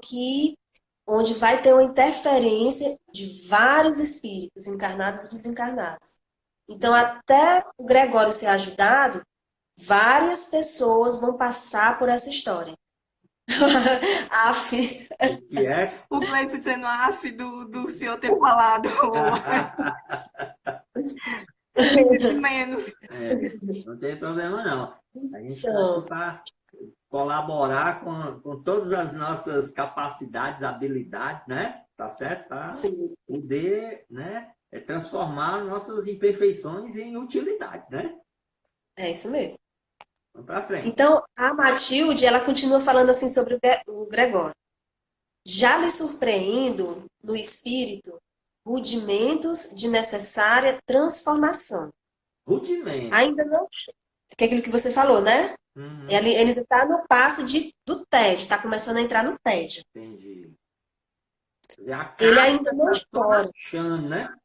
onde vai ter uma interferência de vários espíritos, encarnados e desencarnados. Então, até o Gregório ser ajudado, várias pessoas vão passar por essa história. O que é? O Gleison dizendo af do senhor ter falado. Menos. Não tem problema não. A gente está Então, aqui para colaborar com todas as nossas capacidades, habilidades, né? Tá certo? Para sim, poder, né? Transformar nossas imperfeições em utilidades, né? é isso mesmo. Vamos para frente. Então, a Matilde, ela continua falando assim sobre o Gregório. Já lhe surpreendo no espírito rudimentos de necessária transformação. Rudimento. Ainda não, que é aquilo que você falou, né? Uhum, Ele ainda está no passo do tédio, está começando a entrar no tédio. entendi. Quer dizer, a Ele casa ainda não está só chora. rachando, né?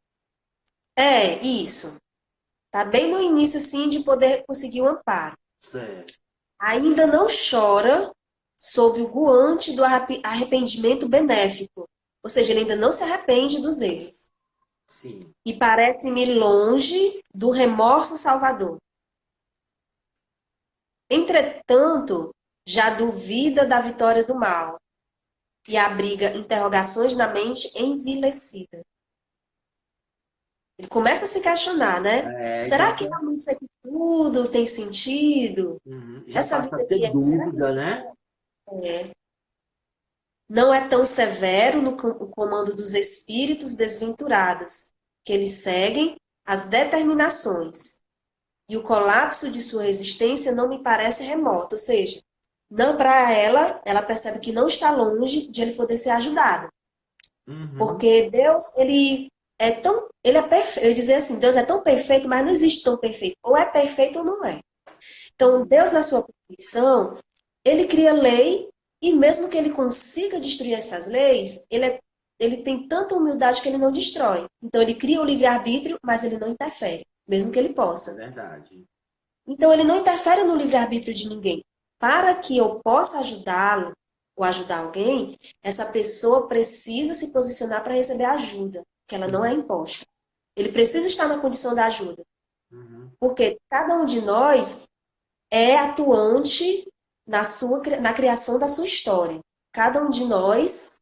É, isso. Está bem no início, assim, de poder conseguir o amparo. Certo. Ainda não chora sob o guante do arrependimento benéfico. Ou seja, ele ainda não se arrepende dos erros. Sim. E parece-me longe do remorso salvador. Entretanto, já duvida da vitória do mal e abriga interrogações na mente envilecida. Ele começa a se questionar, né? Será que realmente isso aqui tudo tem sentido? Já Essa passa vida a aqui, ter será que isso dúvida, né? não é tão severo no comando dos espíritos desventurados, que eles seguem as determinações? E o colapso de sua existência não me parece remoto, ou seja, não para ela percebe que não está longe de ele poder ser ajudado. Uhum. Porque Deus, ele é perfeito. Eu ia dizer assim, Deus é tão perfeito, mas não existe tão perfeito. Ou é perfeito ou não é. Então, Deus, na sua perfeição, ele cria lei, e mesmo que ele consiga destruir essas leis, ele tem tanta humildade que ele não destrói. Então, ele cria o livre-arbítrio, mas ele não interfere, mesmo que ele possa. Verdade. Então, ele não interfere no livre-arbítrio de ninguém. Para que eu possa ajudá-lo ou ajudar alguém, essa pessoa precisa se posicionar para receber ajuda, que ela não é imposta. Ele precisa estar na condição da ajuda. Uhum. Porque cada um de nós é atuante na criação da sua história. Cada um de nós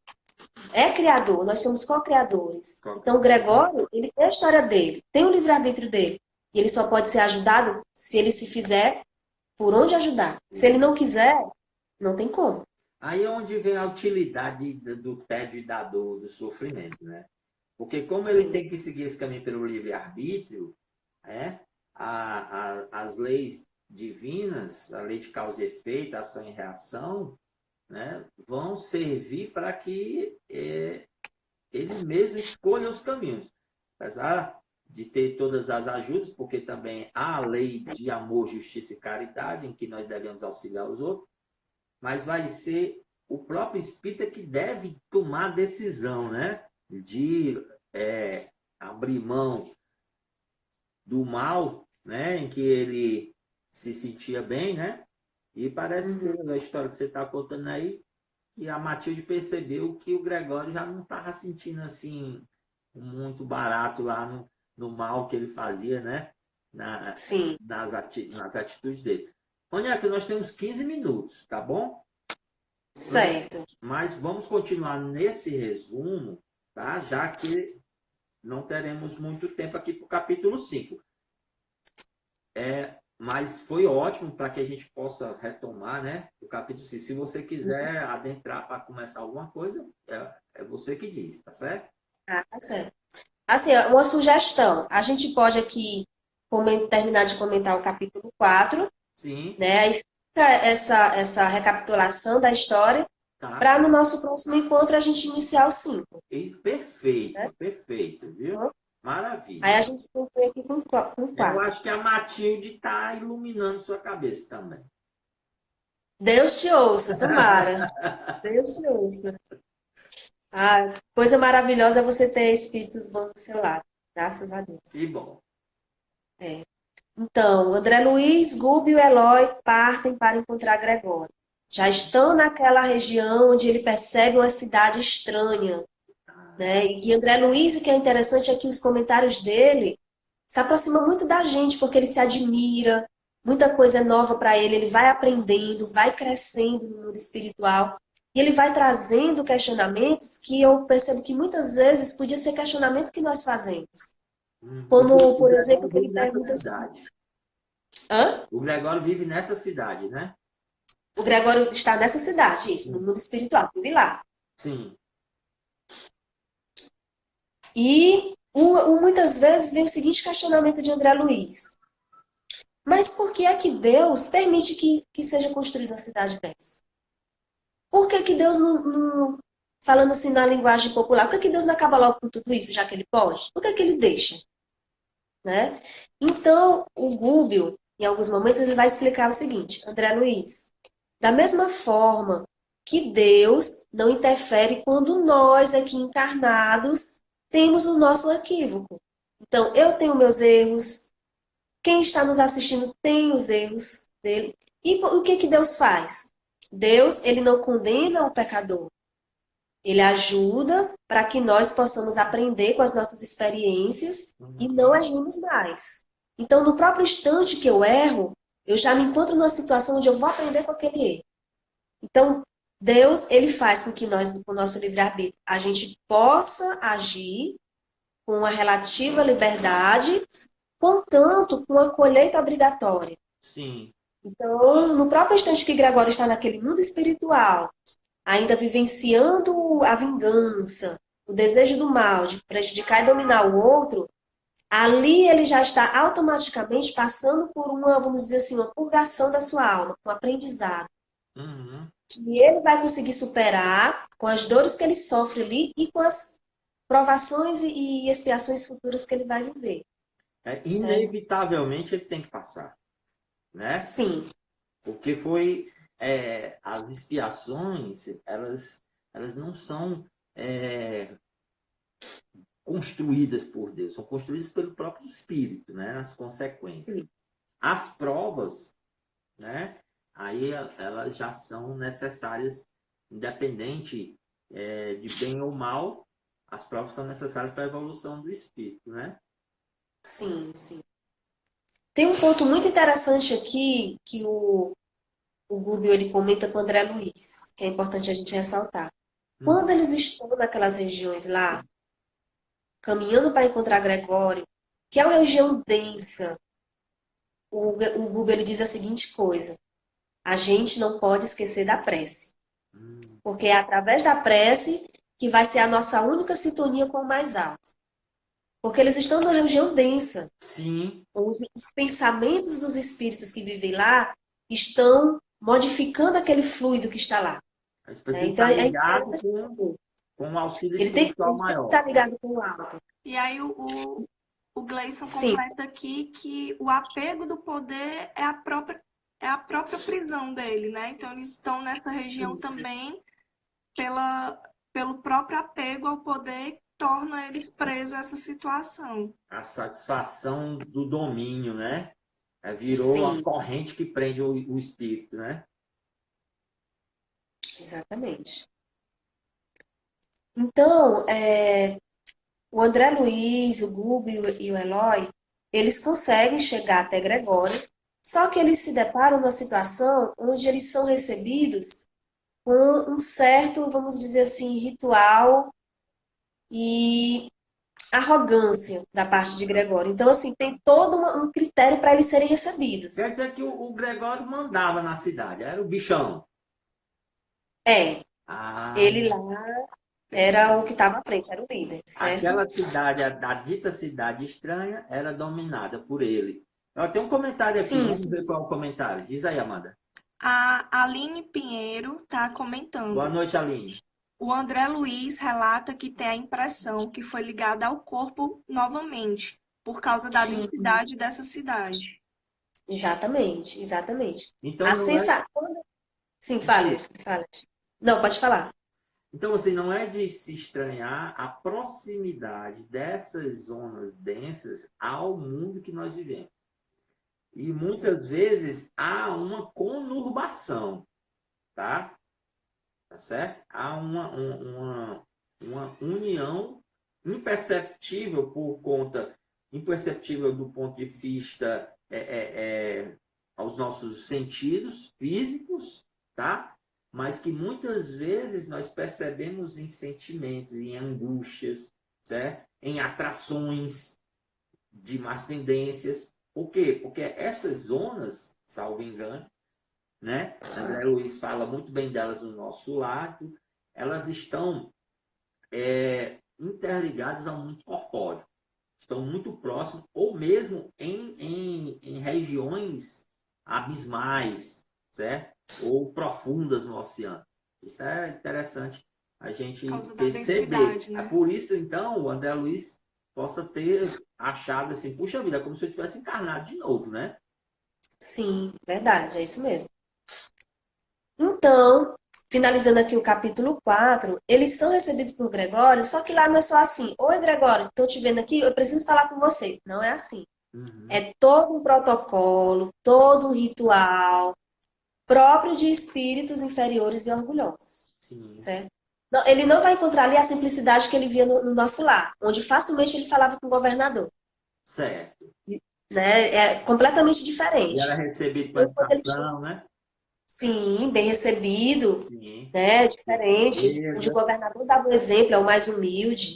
é criador, nós somos co-criadores. Então, o Gregório, ele tem a história dele, tem o livre-arbítrio dele. E ele só pode ser ajudado se ele se fizer por onde ajudar. Se ele não quiser, não tem como. Aí é onde vem a utilidade do tédio e da dor, do sofrimento, né? Porque como ele Sim. tem que seguir esse caminho pelo livre-arbítrio, as leis divinas, a lei de causa e efeito, ação e reação, né, vão servir para que ele mesmo escolha os caminhos. Apesar de ter todas as ajudas, porque também há a lei de amor, justiça e caridade, em que nós devemos auxiliar os outros, mas vai ser o próprio espírita que deve tomar a decisão, né, de abrir mão do mal, né, em que ele se sentia bem, né, e parece que a história que você está contando aí, que a Matilde percebeu que o Gregório já não estava sentindo assim muito barato lá no mal que ele fazia, né, Sim. nas atitudes dele. Olha, que nós temos 15 minutos, tá bom? Certo. Mas vamos continuar nesse resumo, tá? Já que não teremos muito tempo aqui para o capítulo 5. Mas foi ótimo para que a gente possa retomar, né, o capítulo 5. Se você quiser adentrar para começar alguma coisa, é você que diz, tá certo? Tá certo. Assim, uma sugestão. A gente pode aqui terminar de comentar o capítulo 4. Sim. Né? Aí fica essa recapitulação da história, Tá. para no nosso próximo encontro a gente iniciar o 5. Perfeito, perfeito, viu? Maravilha. Aí a gente conclui aqui com 4. Eu acho que a Matilde está iluminando sua cabeça também. Deus te ouça, tomara. Deus te ouça. Coisa maravilhosa é você ter espíritos bons do seu lado. Graças a Deus. Que bom. Então, André Luiz, Gúbio e Eloy partem para encontrar Gregório. Já estão naquela região onde ele percebe uma cidade estranha. Né? E que André Luiz, o que é interessante é que os comentários dele se aproximam muito da gente, porque ele se admira, muita coisa é nova para ele vai aprendendo, vai crescendo no mundo espiritual, e ele vai trazendo questionamentos que eu percebo que muitas vezes podia ser questionamento que nós fazemos. Como, por exemplo, que ele pergunta assim, Hã? O Gregório vive nessa cidade, né? O Gregório está nessa cidade, isso, no mundo espiritual, vive lá. Sim. E muitas vezes vem o seguinte questionamento de André Luiz. Mas por que é que Deus permite que seja construída uma cidade dessa? Por que que Deus falando assim na linguagem popular, por que que Deus não acaba logo com tudo isso, já que ele pode? Por que que ele deixa? Né? Então, o Gúbio, em alguns momentos, ele vai explicar o seguinte, André Luiz, da mesma forma que Deus não interfere quando nós aqui encarnados temos o nosso equívoco. Então, eu tenho meus erros, quem está nos assistindo tem os erros dele. E o que que Deus faz? Deus, ele não condena o pecador. Ele ajuda para que nós possamos aprender com as nossas experiências e não erremos mais. Então, no próprio instante que eu erro, eu já me encontro numa situação onde eu vou aprender com aquele erro. Então, Deus, ele faz com que nós, com o nosso livre-arbítrio, a gente possa agir com uma relativa liberdade, contanto com a colheita obrigatória. Sim. Então, no próprio instante que Gregório está naquele mundo espiritual, ainda vivenciando a vingança, o desejo do mal, de prejudicar e dominar o outro, ali ele já está automaticamente passando por uma, vamos dizer assim, uma purgação da sua alma, um aprendizado. Uhum. Que ele vai conseguir superar com as dores que ele sofre ali e com as provações e expiações futuras que ele vai viver. Inevitavelmente ele tem que passar, né? Sim. Porque as expiações, elas não são construídas por Deus, são construídas pelo próprio Espírito, né? As consequências. Sim. As provas, né? Aí elas já são necessárias, independente de bem ou mal, as provas são necessárias para a evolução do Espírito, né? Sim, sim. Tem um ponto muito interessante aqui que o Gúbio ele comenta com o André Luiz, que é importante a gente ressaltar. Quando eles estão naquelas regiões lá, caminhando para encontrar Gregório, que é uma região densa, o Gúbio ele diz a seguinte coisa: a gente não pode esquecer da prece, porque é através da prece que vai ser a nossa única sintonia com o mais alto. Porque eles estão numa região densa, Sim. onde os pensamentos dos espíritos que vivem lá estão modificando aquele fluido que está lá. Então, Está ligado com um auxílio ele tem que espiritual maior. estar ligado com o alto. E aí o Gleison Sim. completa aqui que o apego do poder é a própria prisão dele, né? Então eles estão nessa região também pelo próprio apego ao poder que torna eles presos a essa situação. A satisfação do domínio, né? Virou Sim. a corrente que prende o espírito, né? Exatamente. Então, o André Luiz, o Gúbio e o Eloy, eles conseguem chegar até Gregório, só que eles se deparam numa situação onde eles são recebidos com um certo, vamos dizer assim, ritual e arrogância da parte de Gregório. Então, assim, tem todo um critério para eles serem recebidos. Quer dizer que o Gregório mandava na cidade, era o bichão. Ele lá era o que estava à frente, era o líder, certo? Aquela cidade, a dita cidade estranha, era dominada por ele. Tem um comentário aqui, Sim, vamos ver qual é o comentário. Diz aí, Amanda. A Aline Pinheiro está comentando. Boa noite, Aline. O André Luiz relata que tem a impressão que foi ligada ao corpo novamente, por causa da densidade dessa cidade. Exatamente, exatamente. Então, a sensação... Sim, fale. Não, pode falar. Então, assim, não é de se estranhar a proximidade dessas zonas densas ao mundo que nós vivemos. E muitas vezes há uma conurbação, tá? Tá certo? Há uma união imperceptível imperceptível do ponto de vista aos nossos sentidos físicos, tá? Mas que muitas vezes nós percebemos em sentimentos, em angústias, certo? Em atrações de más tendências, Por quê? Porque essas zonas, salvo engano, né? André Luiz fala muito bem delas no nosso lado, elas estão interligadas ao mundo corpóreo, estão muito próximos, ou mesmo em regiões abismais, certo? Ou profundas no oceano. Isso é interessante a gente Por causa da perceber. densidade, É né? por isso, então, o André Luiz possa ter achado assim, puxa vida, como se eu tivesse encarnado de novo, né? Sim, verdade, é isso mesmo. Então, finalizando aqui o capítulo 4, eles são recebidos por Gregório, só que lá não é só assim, oi Gregório, estou te vendo aqui, eu preciso falar com você. Não é assim. Uhum. É todo um protocolo, todo um ritual próprio de espíritos inferiores e orgulhosos, Sim, certo? Não, ele não vai encontrar ali a simplicidade que ele via no nosso lar, onde facilmente ele falava com o governador, certo. né? É completamente E era diferente. recebido com Então, quando ele educação, né? sim, bem recebido, Sim. né? Diferente. Onde o Beleza. governador dava o exemplo, é o mais humilde.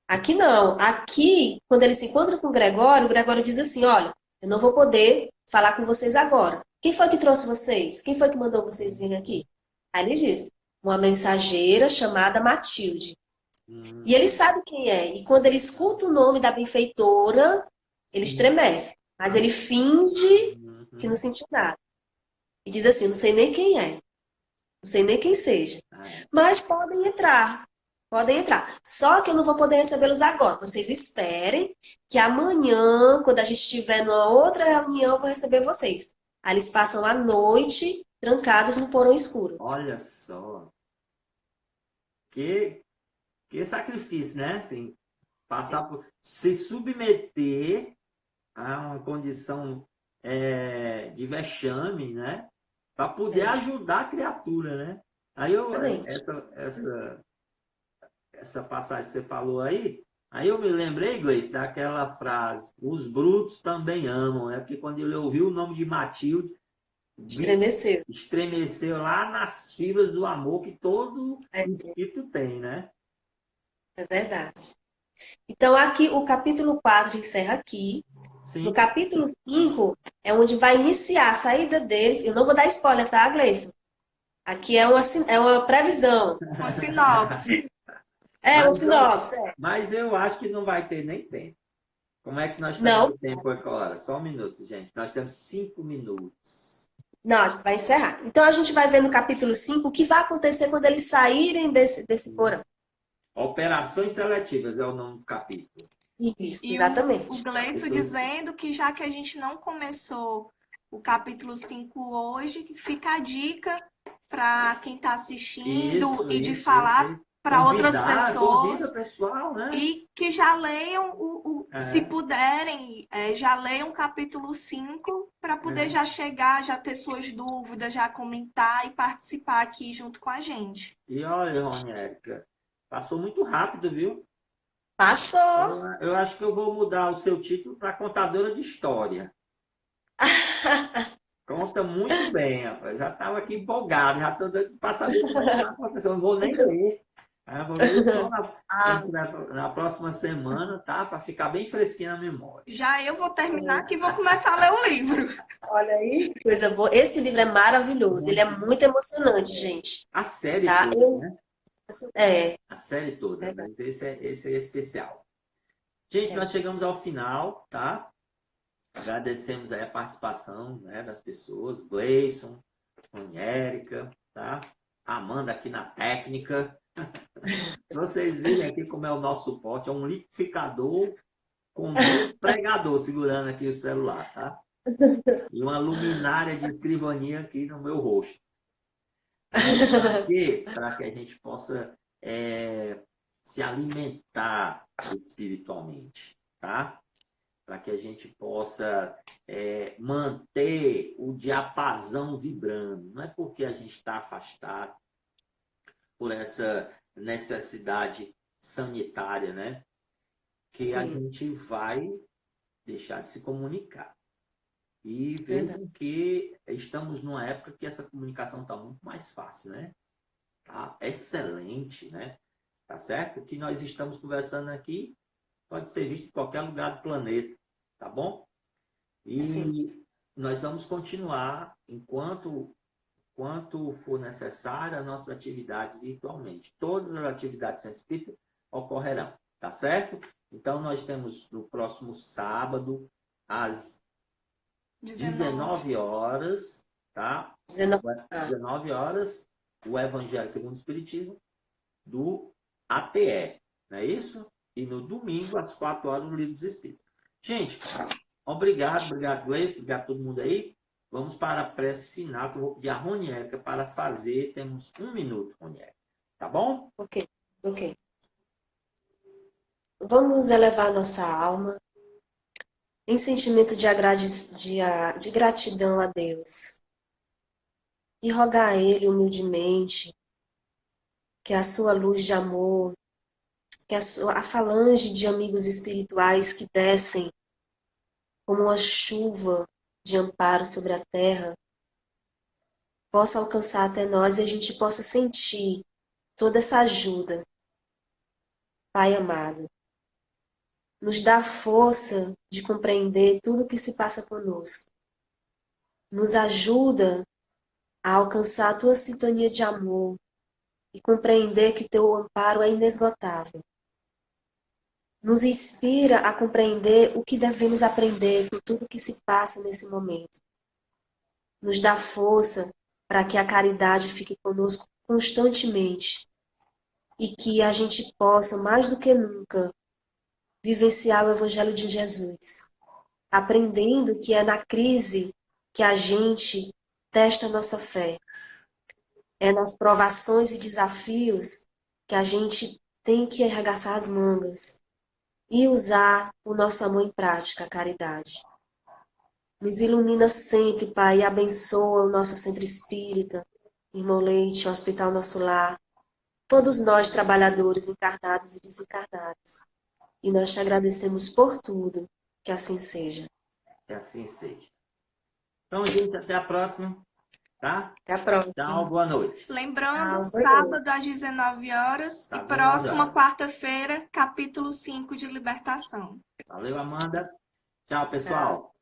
Aqui não. Aqui, quando ele se encontra com o Gregório diz assim: olha, eu não vou poder falar com vocês agora. Quem foi que trouxe vocês? Quem foi que mandou vocês virem aqui? Aí ele diz: uma mensageira chamada Matilde. E ele sabe quem é. E quando ele escuta o nome da benfeitora, ele Sim. estremece. Mas ele finge que não Uhum. sentiu nada. E diz assim: não sei nem quem é. Não sei nem quem seja. É. Mas podem entrar. Podem entrar. Só que eu não vou poder recebê-los agora. Vocês esperem que amanhã, quando a gente estiver numa outra reunião, eu vou receber vocês. Aí eles passam a noite trancados no porão escuro. Olha só. Que, que sacrifício, né? Assim, passar por. Se submeter a uma condição de vexame, né? Para poder É, ajudar a criatura, né? Aí eu, exatamente. essa passagem que você falou aí eu me lembrei, Gleice, daquela frase: os brutos também amam, né? Porque quando ele ouviu o nome de Matilde, Estremeceu. estremeceu lá nas fibras do amor que todo É, espírito tem, né? é verdade. Então, aqui, o capítulo 4 encerra aqui. No Sim. capítulo 5 é onde vai iniciar a saída deles. Eu não vou dar spoiler, tá, Gleison? Aqui é uma previsão. Uma sinopse. É, um Mas eu, sinopse. É. mas eu acho que não vai ter nem tempo. Como é que nós estamos Não, de tempo agora? Só um minuto, gente. Nós temos 5 minutos. não, vai encerrar. Então, a gente vai ver no capítulo 5 o que vai acontecer quando eles saírem desse porão. Operações seletivas é o nome do capítulo. Isso, E o exatamente. Gleison dizendo que já que a gente não começou o capítulo 5 hoje, fica a dica para quem está assistindo e de falar Isso. para outras Convida pessoas o pessoal, né? e que já leiam, se É, puderem, já leiam o capítulo 5 para poder é. já chegar, já ter suas dúvidas, já comentar e participar aqui junto com a gente. E olha, Roniérica, passou muito rápido, viu? Passou. Eu acho que eu vou mudar o seu título para contadora de história. Conta muito bem, rapaz. Já estava aqui empolgado, já estou para saber como é que está acontecendo. Não vou nem ler. Eu vou ler só Ah, na próxima semana, tá? Para ficar bem fresquinho na memória. Já eu vou terminar aqui e vou começar a ler o livro. olha aí, que coisa boa. Esse livro é maravilhoso. Ele é muito emocionante, gente. A série Tá? toda, né? É, A série toda, verdade. mas esse é especial. Gente, nós chegamos ao final, tá? Agradecemos aí a participação, né, das pessoas, Gleison, Érica, tá? Amanda aqui na técnica. Vocês virem aqui como é o nosso suporte, é um liquidificador com dois pregadores segurando aqui o celular, tá? E uma luminária de escrivaninha aqui no meu rosto. Para que a gente possa se alimentar espiritualmente, tá? Para que a gente possa manter o diapasão vibrando. Não é porque a gente está afastado por essa necessidade sanitária, né? Que a Sim, gente vai deixar de se comunicar. E verdade. vejam que estamos numa época que essa comunicação está muito mais fácil, né? Tá excelente, né? Tá certo? O que nós estamos conversando aqui pode ser visto em qualquer lugar do planeta, tá bom? Sim. E nós vamos continuar enquanto for necessário as nossas atividades virtualmente. Todas as atividades sem espírito ocorrerão, tá certo? Então, nós temos no próximo sábado, às 19 horas, tá? 19. 19 horas, o Evangelho segundo o Espiritismo do ATE, não é isso? E no domingo, às 4 horas, o Livro dos Espíritos. Gente, obrigado, Gleice, obrigado a todo mundo aí. Vamos para a prece final, que eu vou pedir a Roniérica para fazer. Temos 1 minuto, Roniérica. Tá bom? Ok. Vamos elevar nossa alma em sentimento de gratidão a Deus e rogar a Ele humildemente que a sua luz de amor, que a falange de amigos espirituais que descem como uma chuva de amparo sobre a terra, possa alcançar até nós e a gente possa sentir toda essa ajuda. Pai amado, nos dá força de compreender tudo o que se passa conosco. Nos ajuda a alcançar a tua sintonia de amor e compreender que teu amparo é inesgotável. Nos inspira a compreender o que devemos aprender com tudo que se passa nesse momento. Nos dá força para que a caridade fique conosco constantemente e que a gente possa, mais do que nunca, vivenciar o Evangelho de Jesus, aprendendo que é na crise que a gente testa a nossa fé. É nas provações e desafios que a gente tem que arregaçar as mangas e usar o nosso amor em prática, a caridade. Nos ilumina sempre, Pai, e abençoa o nosso centro espírita, Irmão Leite, o Hospital Nosso Lar, todos nós trabalhadores encarnados e desencarnados. E nós te agradecemos por tudo, que assim seja. Que assim seja. Então, gente, até a próxima, tá? Até a próxima. Tchau, boa noite. Lembrando, Boa sábado noite. às 19 horas Sábado, e próxima 19 quarta-feira, capítulo 5 de Libertação. Valeu, Amanda. Tchau, pessoal. Tchau.